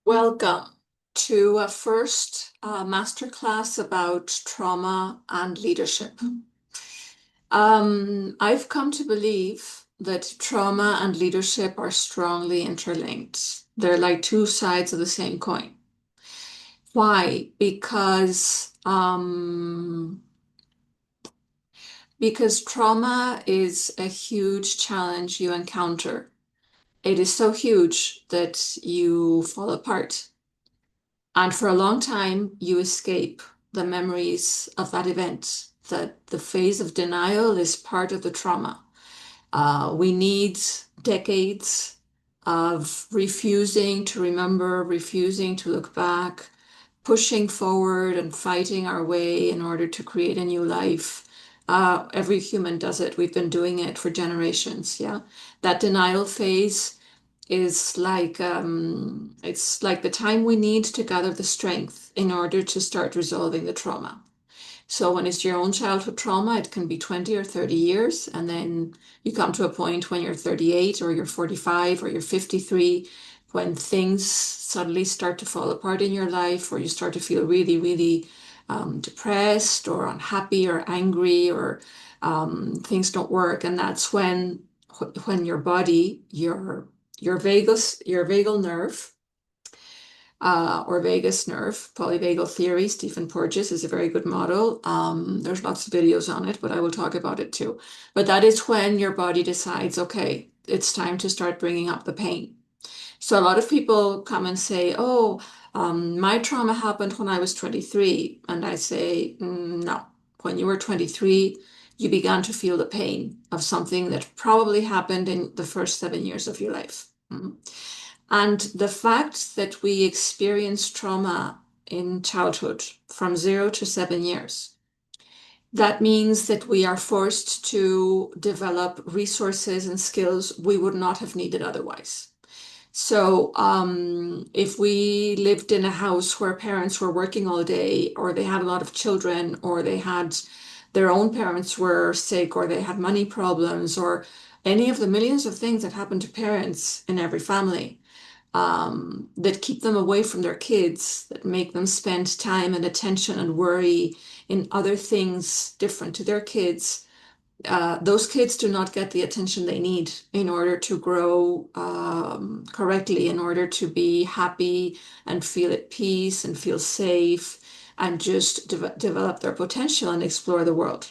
Welcome to a first masterclass about trauma and leadership. I've come to believe that trauma and leadership are strongly interlinked. They're like two sides of the same coin. Why? Because trauma is a huge challenge you encounter. It is so huge that you fall apart. And for a long time, you escape the memories of that event. That the phase of denial is part of the trauma. We need decades of refusing to remember, refusing to look back, pushing forward and fighting our way in order to create a new life. Every human does it. We've been doing it for generations. Yeah. That denial phase is it's like the time we need to gather the strength in order to start resolving the trauma. So when it's your own childhood trauma, it can be 20 or 30 years, and then you come to a point when you're 38 or you're 45 or you're 53 when things suddenly start to fall apart in your life, or you start to feel really, really depressed or unhappy or angry, or things don't work. And that's when your body, your vagal nerve, or vagus nerve, polyvagal theory. Stephen Porges is a very good model. There's lots of videos on it, but I will talk about it too. But that is when your body decides, okay, it's time to start bringing up the pain. So a lot of people come and say, oh, my trauma happened when I was 23. And I say, no, when you were 23, you began to feel the pain of something that probably happened in the first 7 years of your life. And the fact that we experience trauma in childhood from 0 to 7 years, that means that we are forced to develop resources and skills we would not have needed otherwise. So, if we lived in a house where parents were working all day, or they had a lot of children, or they had their own parents were sick, or they had money problems, or any of the millions of things that happen to parents in every family, that keep them away from their kids, that make them spend time and attention and worry in other things different to their kids, those kids do not get the attention they need in order to grow correctly, in order to be happy and feel at peace and feel safe and just develop their potential and explore the world.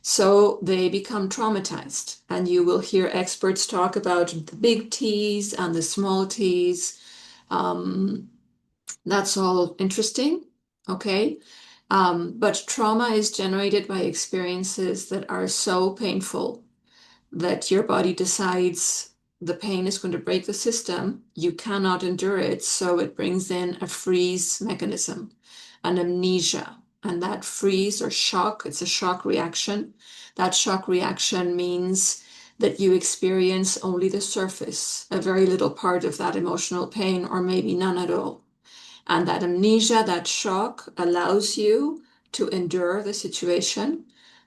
So they become traumatized, and you will hear experts talk about the big T's and the small T's. Um, that's all interesting, okay? But trauma is generated by experiences that are so painful that your body decides the pain is going to break the system. You cannot endure it. So it brings in a freeze mechanism, an amnesia. And that freeze or shock, it's a shock reaction. That shock reaction means that you experience only the surface, a very little part of that emotional pain, or maybe none at all. And that amnesia, that shock, allows you to endure the situation.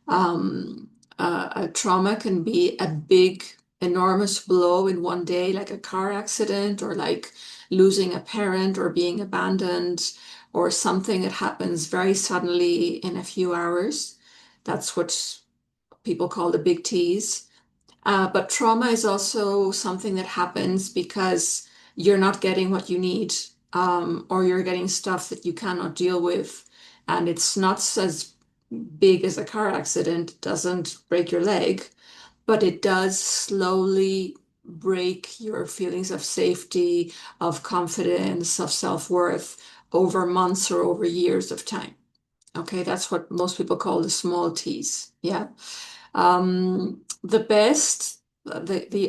A trauma can be a big, enormous blow in one day, like a car accident, or like losing a parent, or being abandoned, or something that happens very suddenly in a few hours. That's what people call the big T's. But trauma is also something that happens because you're not getting what you need, or you're getting stuff that you cannot deal with. And it's not as big as a car accident, it doesn't break your leg, but it does slowly break your feelings of safety, of confidence, of self-worth over months or over years of time. Okay, that's what most people call the small T's. Yeah. The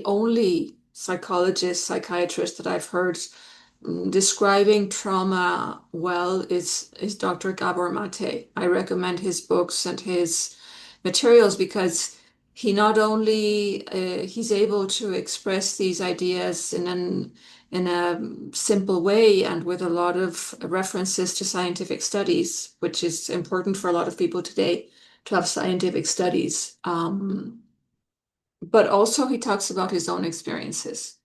only psychiatrist that I've heard describing trauma well is Dr. Gabor Mate. I recommend his books and his materials because he not only he's able to express these ideas in a simple way and with a lot of references to scientific studies, which is important for a lot of people today to have scientific studies. But also he talks about his own experiences.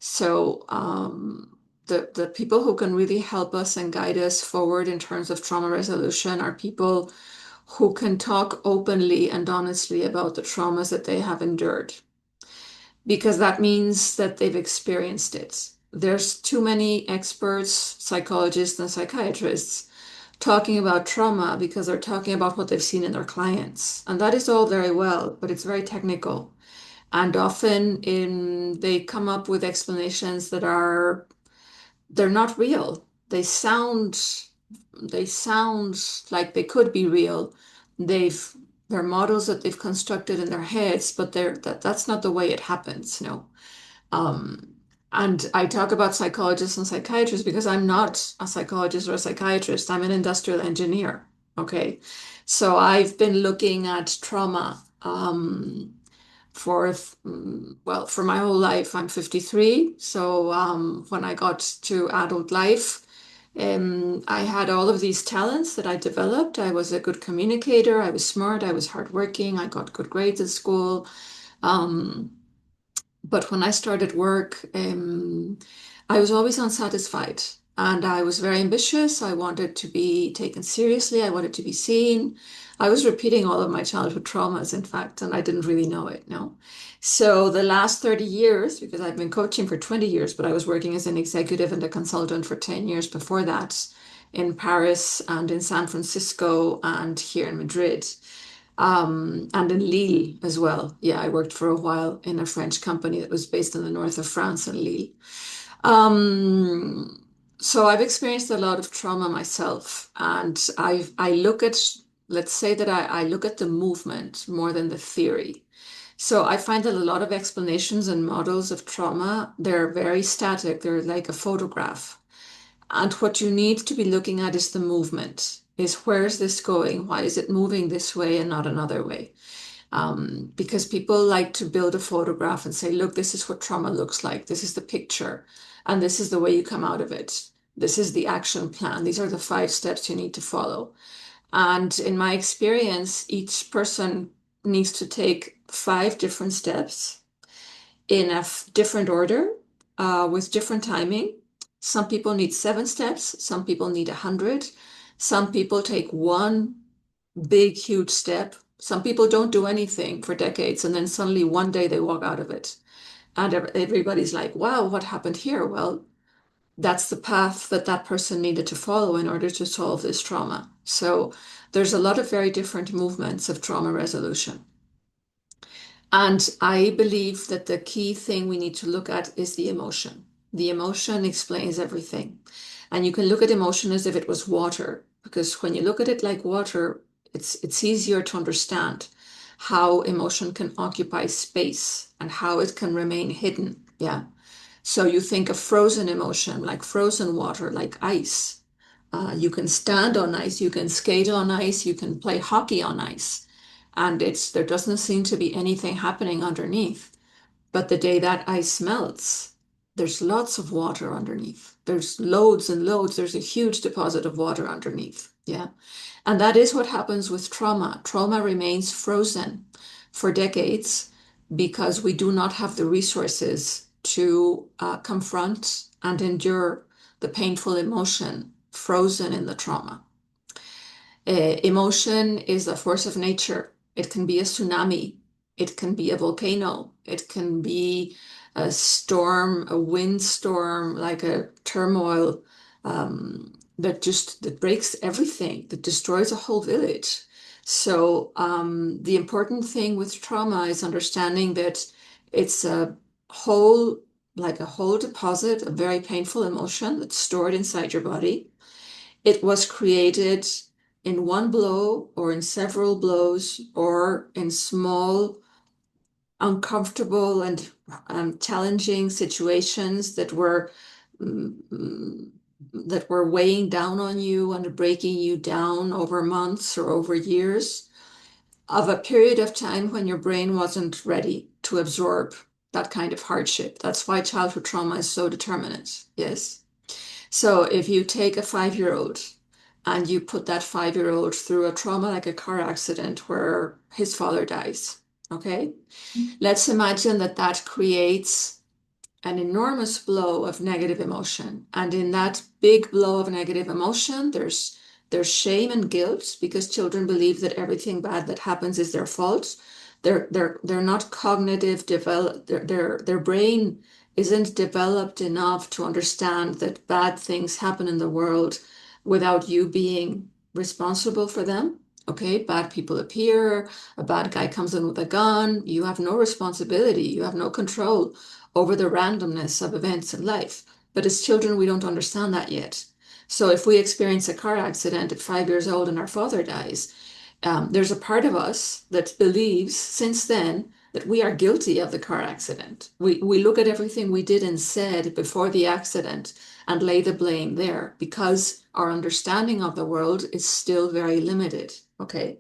So the people who can really help us and guide us forward in terms of trauma resolution are people who can talk openly and honestly about the traumas that they have endured, because that means that they've experienced it. There's too many experts, psychologists, and psychiatrists talking about trauma because they're talking about what they've seen in their clients. And that is all very well, but it's very technical. And often they come up with explanations that they're not real. They sound like they could be real. They've they're models that they've constructed in their heads, but that's not the way it happens, you know. Um, and I talk about psychologists and psychiatrists because I'm not a psychologist or a psychiatrist. I'm an industrial engineer. Okay. So I've been looking at trauma for my whole life. I'm 53. So when I got to adult life, I had all of these talents that I developed. I was a good communicator. I was smart. I was hardworking. I got good grades at school. Um, but when I started work, I was always unsatisfied and I was very ambitious. I wanted to be taken seriously. I wanted to be seen. I was repeating all of my childhood traumas, in fact, and I didn't really know it, no. So the last 30 years, because I've been coaching for 20 years, but I was working as an executive and a consultant for 10 years before that in Paris and in San Francisco and here in Madrid. And in Lille as well. Yeah, I worked for a while in a French company that was based in the north of France in Lille. Um, so I've experienced a lot of trauma myself, and I look at, let's say that I look at the movement more than the theory. So I find that a lot of explanations and models of trauma, they're very static. They're like a photograph. And what you need to be looking at is the movement, is where is this going? Why is it moving this way and not another way? Because people like to build a photograph and say, look, this is what trauma looks like. This is the picture, and this is the way you come out of it. This is the action plan. These are the 5 steps you need to follow. And in my experience, each person needs to take 5 different steps in a different order, with different timing. Some people need 7 steps, some people need 100. Some people take one big, huge step. Some people don't do anything for decades, and then suddenly one day they walk out of it. And everybody's like, wow, what happened here? Well, that's the path that that person needed to follow in order to solve this trauma. So there's a lot of very different movements of trauma resolution. And I believe that the key thing we need to look at is the emotion. The emotion explains everything. And you can look at emotion as if it was water, because when you look at it like water, it's easier to understand how emotion can occupy space and how it can remain hidden. Yeah. So you think of frozen emotion, like frozen water, like ice. You can stand on ice, you can skate on ice, you can play hockey on ice, and there doesn't seem to be anything happening underneath. But the day that ice melts, there's lots of water underneath. There's loads and loads. There's a huge deposit of water underneath. Yeah. And that is what happens with trauma. Trauma remains frozen for decades because we do not have the resources to confront and endure the painful emotion frozen in the trauma. Emotion is a force of nature. It can be a tsunami. It can be a volcano. It can be a storm, a windstorm, like a turmoil that breaks everything, that destroys a whole village. So the important thing with trauma is understanding that it's a whole, like a whole deposit of very painful emotion that's stored inside your body. It was created in one blow or in several blows or in small, uncomfortable and challenging situations mm, that were weighing down on you and breaking you down over months or over years of a period of time when your brain wasn't ready to absorb that kind of hardship. That's why childhood trauma is so determinate. Yes. So if you take a 5-year-old and you put that 5-year-old through a trauma like a car accident where his father dies, okay? Let's imagine that that creates an enormous blow of negative emotion. And in that big blow of negative emotion, there's shame and guilt because children believe that everything bad that happens is their fault. They're not cognitive develop their brain isn't developed enough to understand that bad things happen in the world without you being responsible for them. Okay, bad people appear, a bad guy comes in with a gun, you have no responsibility, you have no control over the randomness of events in life. But as children, we don't understand that yet. So if we experience a car accident at 5 years old and our father dies, there's a part of us that believes since then that we are guilty of the car accident. We look at everything we did and said before the accident and lay the blame there because our understanding of the world is still very limited. Okay.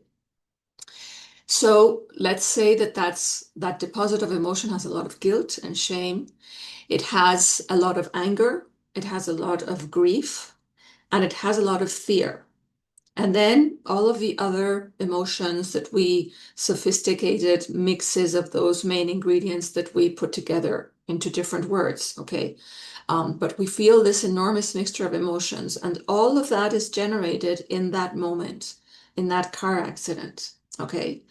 So let's say that deposit of emotion has a lot of guilt and shame. It has a lot of anger. It has a lot of grief, and it has a lot of fear. And then all of the other emotions that we sophisticated mixes of those main ingredients that we put together into different words. Okay. But we feel this enormous mixture of emotions, and all of that is generated in that moment, in that car accident. Okay.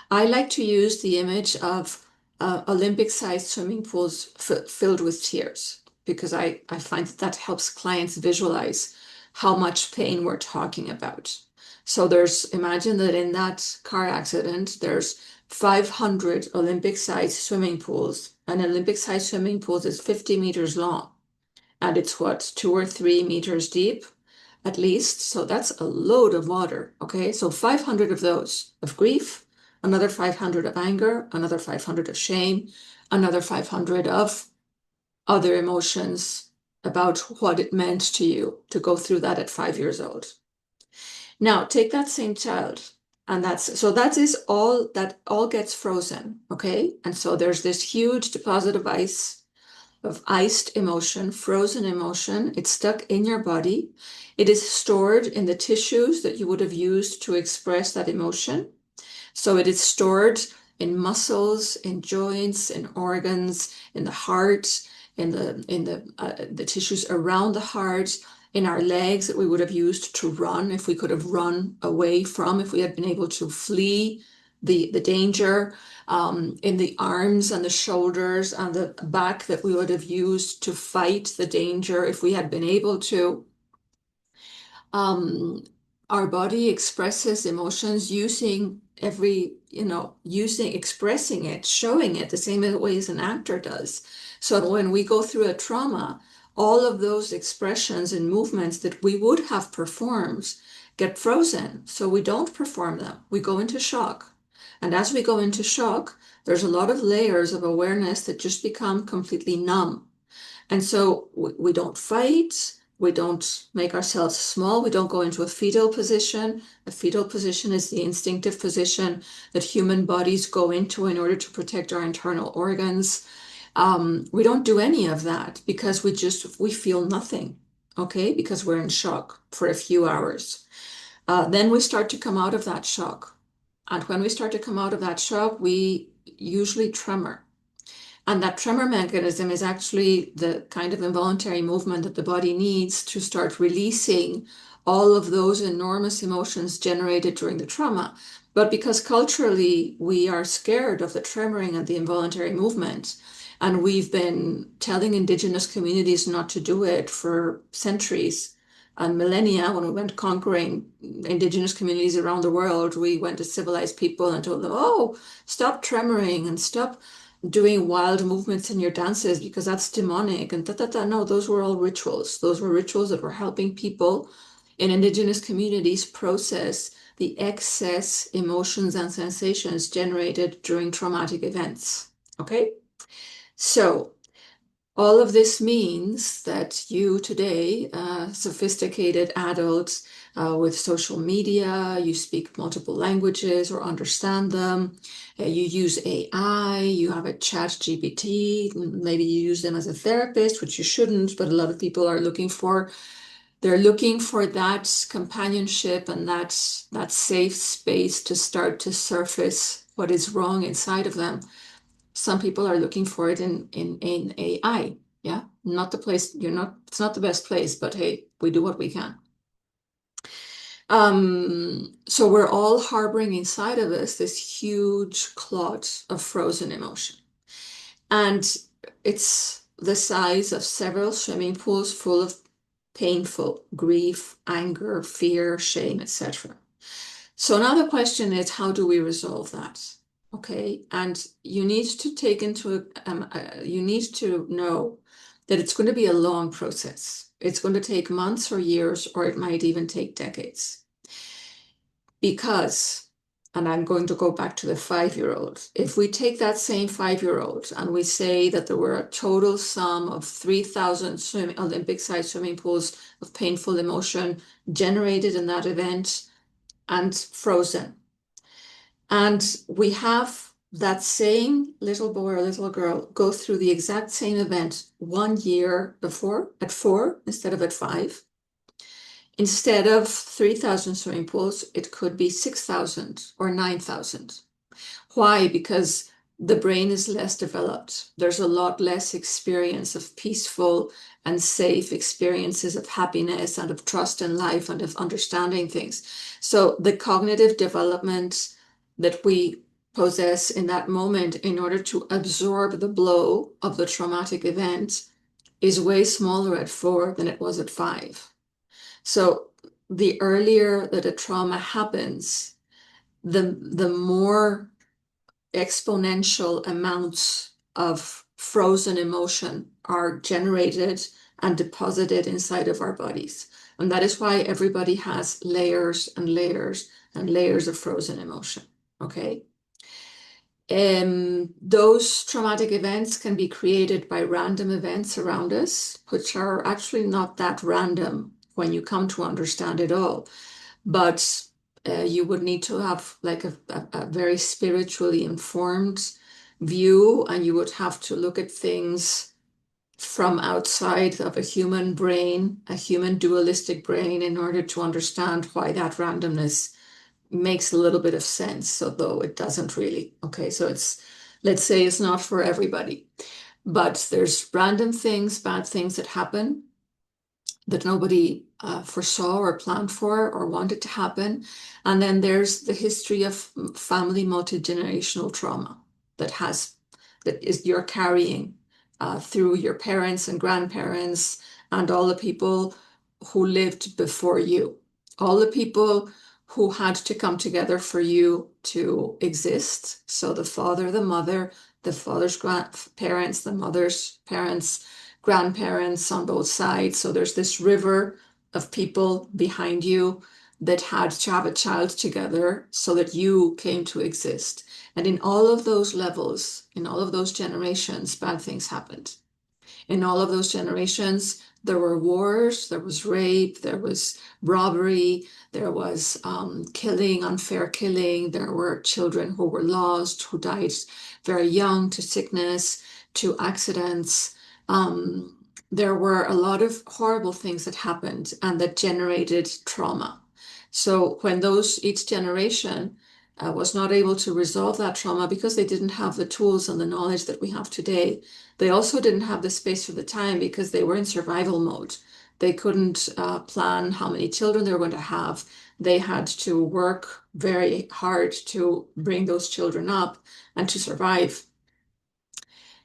I like to use the image of Olympic-sized swimming pools filled with tears because I find that helps clients visualize how much pain we're talking about. So imagine that in that car accident, there's 500 Olympic-sized swimming pools. An Olympic-sized swimming pool is 50 meters long, and it's what, 2 or 3 meters deep at least. So that's a load of water. Okay, so 500 of those of grief, another 500 of anger, another 500 of shame, another 500 of other emotions about what it meant to you to go through that at 5 years old. Now take that same child, and that all gets frozen, okay? And so there's this huge deposit of iced emotion, frozen emotion. It's stuck in your body. It is stored in the tissues that you would have used to express that emotion. So it is stored in muscles, in joints, in organs, in the heart, in the tissues around the heart, in our legs that we would have used to run if we could have run away from, if we had been able to flee the danger, in the arms and the shoulders and the back that we would have used to fight the danger if we had been able to. Um, our body expresses emotions using expressing it, showing it the same way as an actor does. So when we go through a trauma, all of those expressions and movements that we would have performed get frozen. So we don't perform them. We go into shock. And as we go into shock, there's a lot of layers of awareness that just become completely numb. And so we don't fight, we don't make ourselves small, we don't go into a fetal position. A fetal position is the instinctive position that human bodies go into in order to protect our internal organs. We don't do any of that because we feel nothing, okay? Because we're in shock for a few hours. Then we start to come out of that shock. And when we start to come out of that shock, we usually tremor. And that tremor mechanism is actually the kind of involuntary movement that the body needs to start releasing all of those enormous emotions generated during the trauma. But because culturally we are scared of the tremoring and the involuntary movement, and we've been telling indigenous communities not to do it for centuries and millennia, when we went conquering indigenous communities around the world, we went to civilized people and told them, oh, stop tremoring and stop doing wild movements in your dances because that's demonic and No, those were all rituals. Those were rituals that were helping people in indigenous communities process the excess emotions and sensations generated during traumatic events. Okay? So all of this means that you today, sophisticated adults with social media, you speak multiple languages or understand them, you use AI, you have a chat GPT, maybe you use them as a therapist, which you shouldn't, but a lot of people are they're looking for that companionship and that safe space to start to surface what is wrong inside of them. Some people are looking for it in AI. Yeah, not the place, it's not the best place, but hey, we do what we can. So we're all harboring inside of us this huge clot of frozen emotion. And it's the size of several swimming pools full of painful grief, anger, fear, shame, etc. So now the question is, how do we resolve that? Okay, and you need to you need to know that it's going to be a long process. It's going to take months or years, or it might even take decades. Because, and I'm going to go back to the 5-year-old, if we take that same 5-year-old and we say that there were a total sum of 3,000 Olympic-sized swimming pools of painful emotion generated in that event and frozen, and we have that same little boy or little girl go through the exact same event 1 year before at 4 instead of at 5. Instead of 3,000 swimming pools, it could be 6,000 or 9,000. Why? Because the brain is less developed. There's a lot less experience of peaceful and safe experiences of happiness and of trust in life and of understanding things. So the cognitive development that we possess in that moment in order to absorb the blow of the traumatic event is way smaller at 4 than it was at 5. So the earlier that a trauma happens, the more exponential amounts of frozen emotion are generated and deposited inside of our bodies. And that is why everybody has layers and layers and layers of frozen emotion. Okay. Those traumatic events can be created by random events around us, which are actually not that random when you come to understand it all. But you would need to have like a very spiritually informed view, and you would have to look at things from outside of a human brain, a human dualistic brain, in order to understand why that randomness makes a little bit of sense, although it doesn't really. Okay, so let's say it's not for everybody, but there's random things, bad things that happen that nobody foresaw or planned for or wanted to happen. And then there's the history of family multigenerational trauma that is you're carrying through your parents and grandparents and all the people who lived before you, all the people who had to come together for you to exist. So the father, the mother, the father's grandparents, the mother's parents, grandparents on both sides. So there's this river of people behind you that had to have a child together so that you came to exist. And in all of those levels, in all of those generations, bad things happened. In all of those generations, there were wars, there was rape, there was robbery, there was killing, unfair killing. There were children who were lost, who died very young to sickness, to accidents. There were a lot of horrible things that happened and that generated trauma. So when each generation was not able to resolve that trauma because they didn't have the tools and the knowledge that we have today, they also didn't have the space or the time because they were in survival mode. They couldn't plan how many children they were going to have. They had to work very hard to bring those children up and to survive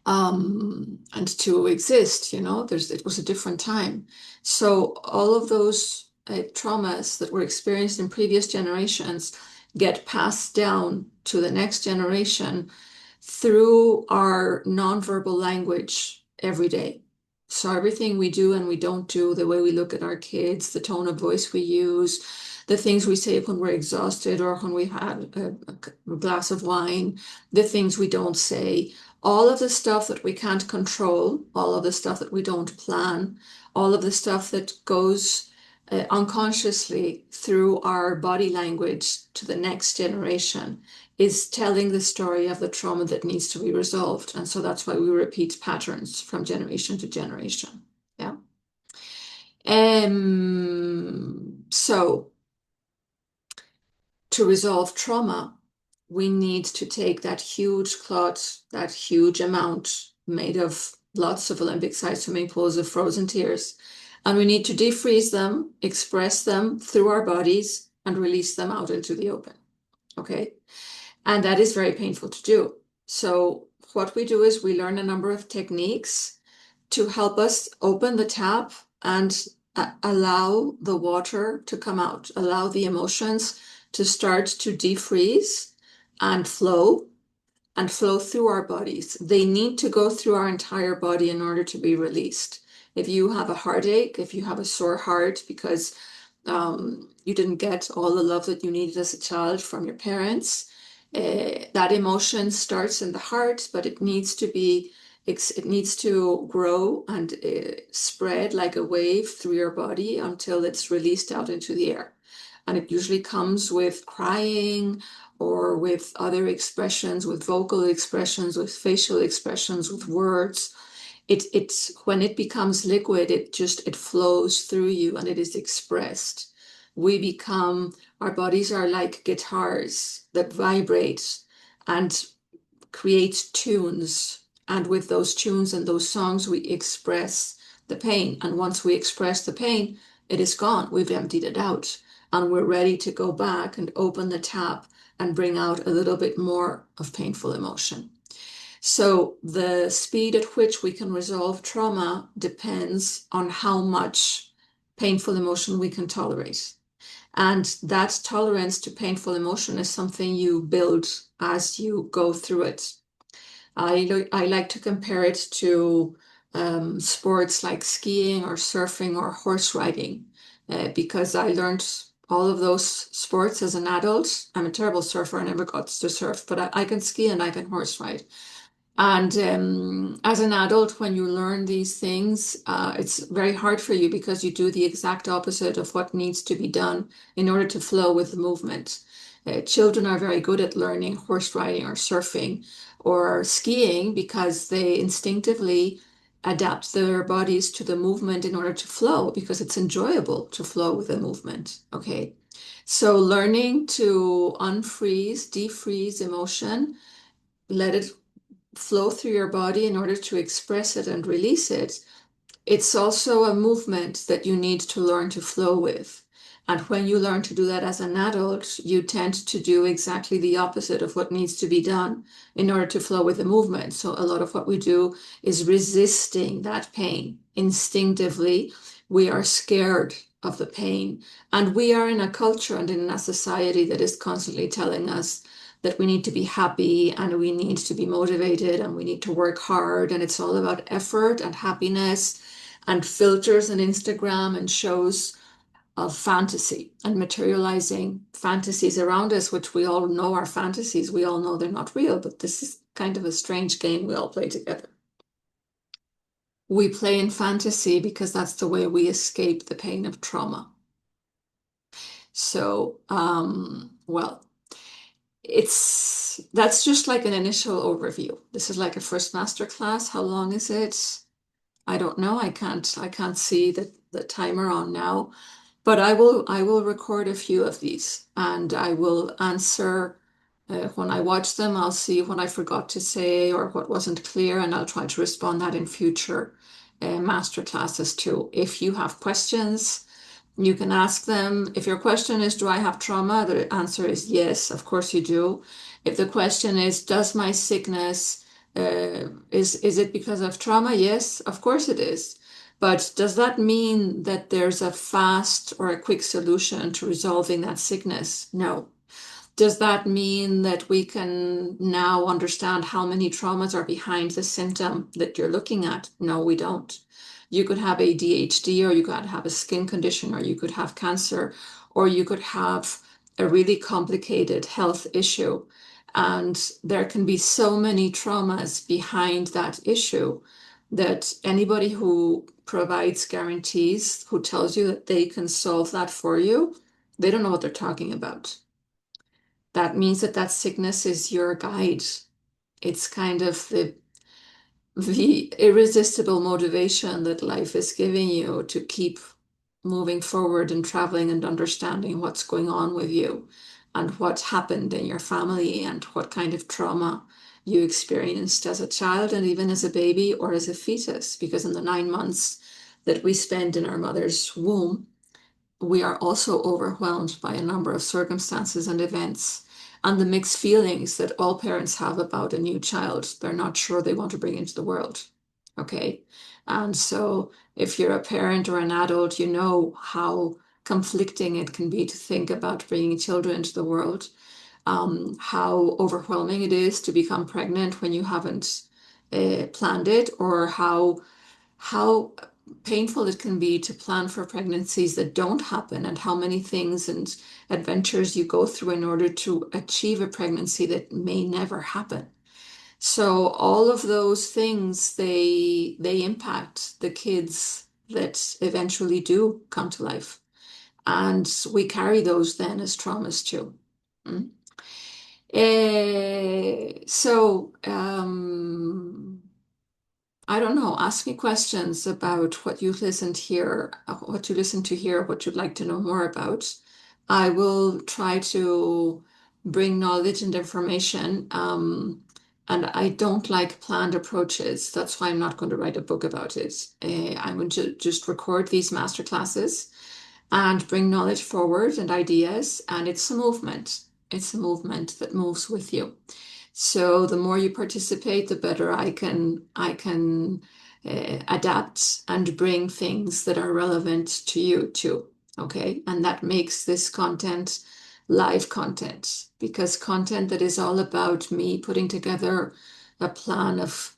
and to exist. It was a different time. So all of those traumas that were experienced in previous generations get passed down to the next generation through our nonverbal language every day. So everything we do and we don't do, the way we look at our kids, the tone of voice we use, the things we say when we're exhausted or when we've had a glass of wine, the things we don't say, all of the stuff that we can't control, all of the stuff that we don't plan, all of the stuff that goes unconsciously through our body language to the next generation is telling the story of the trauma that needs to be resolved. And so that's why we repeat patterns from generation to generation. Yeah. So to resolve trauma, we need to take that huge clot, that huge amount made of lots of Olympic-sized swimming pools of frozen tears. And we need to defreeze them, express them through our bodies, and release them out into the open. Okay? And that is very painful to do. So what we do is we learn a number of techniques to help us open the tap and allow the water to come out, allow the emotions to start to defreeze and flow through our bodies. They need to go through our entire body in order to be released. If you have a heartache, if you have a sore heart because you didn't get all the love that you needed as a child from your parents, that emotion starts in the heart, but it needs to grow and spread like a wave through your body until it's released out into the air. And it usually comes with crying or with other expressions, with vocal expressions, with facial expressions, with words. It's when it becomes liquid, it flows through you and it is expressed. Our bodies are like guitars that vibrate and create tunes. And with those tunes and those songs, we express the pain. And once we express the pain, it is gone. We've emptied it out. And we're ready to go back and open the tap and bring out a little bit more of painful emotion. So the speed at which we can resolve trauma depends on how much painful emotion we can tolerate. And that tolerance to painful emotion is something you build as you go through it. I like to compare it to sports like skiing or surfing or horse riding, because I learned all of those sports as an adult. I'm a terrible surfer. I never got to surf, but I can ski and I can horse ride. And as an adult, when you learn these things, it's very hard for you because you do the exact opposite of what needs to be done in order to flow with the movement. Children are very good at learning horse riding or surfing or skiing because they instinctively adapt their bodies to the movement in order to flow because it's enjoyable to flow with the movement. Okay. So learning to unfreeze, defreeze emotion, let it flow through your body in order to express it and release it, it's also a movement that you need to learn to flow with. And when you learn to do that as an adult, you tend to do exactly the opposite of what needs to be done in order to flow with the movement. So a lot of what we do is resisting that pain. Instinctively, we are scared of the pain. And we are in a culture and in a society that is constantly telling us that we need to be happy and we need to be motivated and we need to work hard. And it's all about effort and happiness and filters and Instagram and shows of fantasy and materializing fantasies around us, which we all know are fantasies. We all know they're not real, but this is kind of a strange game we all play together. We play in fantasy because that's the way we escape the pain of trauma. So, well, that's just like an initial overview. This is like a first masterclass. How long is it? I don't know. I can't see the timer on now, but I will record a few of these and I will answer when I watch them. I'll see what I forgot to say or what wasn't clear, and I'll try to respond that in future master classes too. If you have questions, you can ask them. If your question is, do I have trauma? The answer is yes, of course you do. If the question is, does my sickness, is it because of trauma? Yes, of course it is. But does that mean that there's a fast or a quick solution to resolving that sickness? No. Does that mean that we can now understand how many traumas are behind the symptom that you're looking at? No, we don't. You could have ADHD, or you could have a skin condition, or you could have cancer, or you could have a really complicated health issue. And there can be so many traumas behind that issue that anybody who provides guarantees, who tells you that they can solve that for you, they don't know what they're talking about. That means that that sickness is your guide. It's kind of the irresistible motivation that life is giving you to keep moving forward and traveling and understanding what's going on with you and what happened in your family and what kind of trauma you experienced as a child and even as a baby or as a fetus, because in the 9 months that we spend in our mother's womb, we are also overwhelmed by a number of circumstances and events and the mixed feelings that all parents have about a new child they're not sure they want to bring into the world. Okay. And so if you're a parent or an adult, you know how conflicting it can be to think about bringing children into the world, how overwhelming it is to become pregnant when you haven't planned it, or how painful it can be to plan for pregnancies that don't happen, and how many things and adventures you go through in order to achieve a pregnancy that may never happen. So all of those things, they impact the kids that eventually do come to life. And we carry those then as traumas too. Mm. I don't know, ask me questions about what you've listened here, what you listened to here, what you'd like to know more about. I will try to bring knowledge and information. And I don't like planned approaches. That's why I'm not going to write a book about it. I'm going to just record these master classes and bring knowledge forward and ideas. And it's a movement. It's a movement that moves with you. So the more you participate, the better I can adapt and bring things that are relevant to you too. Okay, and that makes this content live content, because content that is all about me putting together a plan of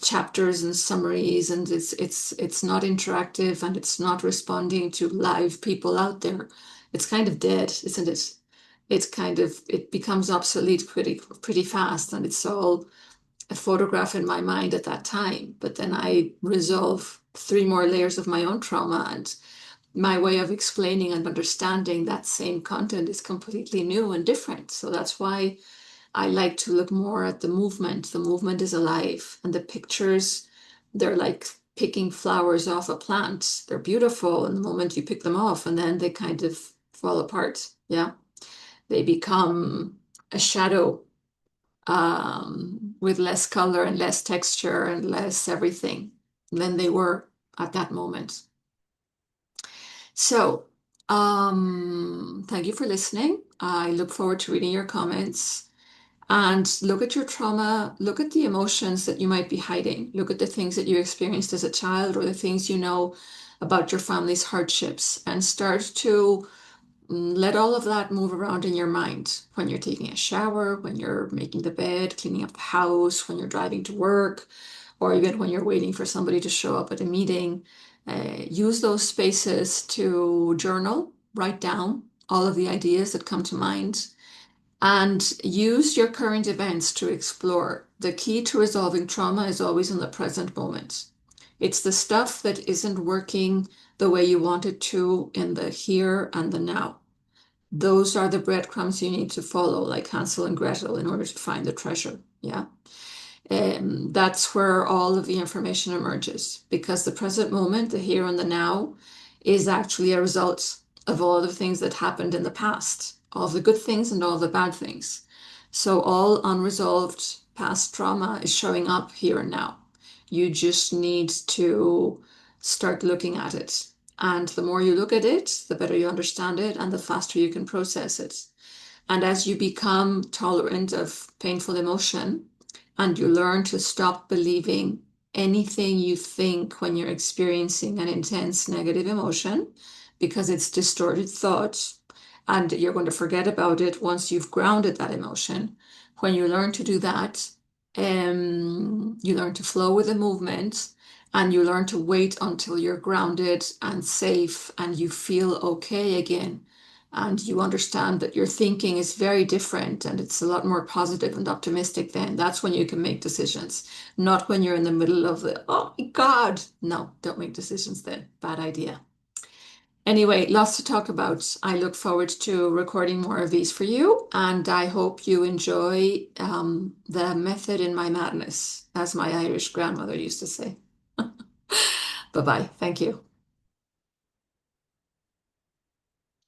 chapters and summaries, and it's not interactive and it's not responding to live people out there. It's kind of dead, isn't it? It becomes obsolete pretty fast, and it's all a photograph in my mind at that time. But then I resolve three more layers of my own trauma, and my way of explaining and understanding that same content is completely new and different. So that's why I like to look more at the movement. The movement is alive, and the pictures, they're like picking flowers off a plant. They're beautiful in the moment you pick them off, and then they kind of fall apart. Yeah. They become a shadow, with less color and less texture and less everything than they were at that moment. So, thank you for listening. I look forward to reading your comments, and look at your trauma, look at the emotions that you might be hiding, look at the things that you experienced as a child or the things you know about your family's hardships, and start to let all of that move around in your mind when you're taking a shower, when you're making the bed, cleaning up the house, when you're driving to work, or even when you're waiting for somebody to show up at a meeting. Use those spaces to journal, write down all of the ideas that come to mind, and use your current events to explore. The key to resolving trauma is always in the present moment. It's the stuff that isn't working the way you want it to in the here and the now. Those are the breadcrumbs you need to follow, like Hansel and Gretel, in order to find the treasure. Yeah. That's where all of the information emerges, because the present moment, the here and the now, is actually a result of all the things that happened in the past, all the good things and all the bad things. So all unresolved past trauma is showing up here and now. You just need to start looking at it. And the more you look at it, the better you understand it and the faster you can process it. And as you become tolerant of painful emotion, and you learn to stop believing anything you think when you're experiencing an intense negative emotion, because it's distorted thought, and you're going to forget about it once you've grounded that emotion. When you learn to do that, you learn to flow with the movement, and you learn to wait until you're grounded and safe and you feel okay again. And you understand that your thinking is very different and it's a lot more positive and optimistic then. That's when you can make decisions, not when you're in the middle of the, oh my God. No, don't make decisions then. Bad idea. Anyway, lots to talk about. I look forward to recording more of these for you, and I hope you enjoy the method in my madness, as my Irish grandmother used to say. Bye bye. Thank you.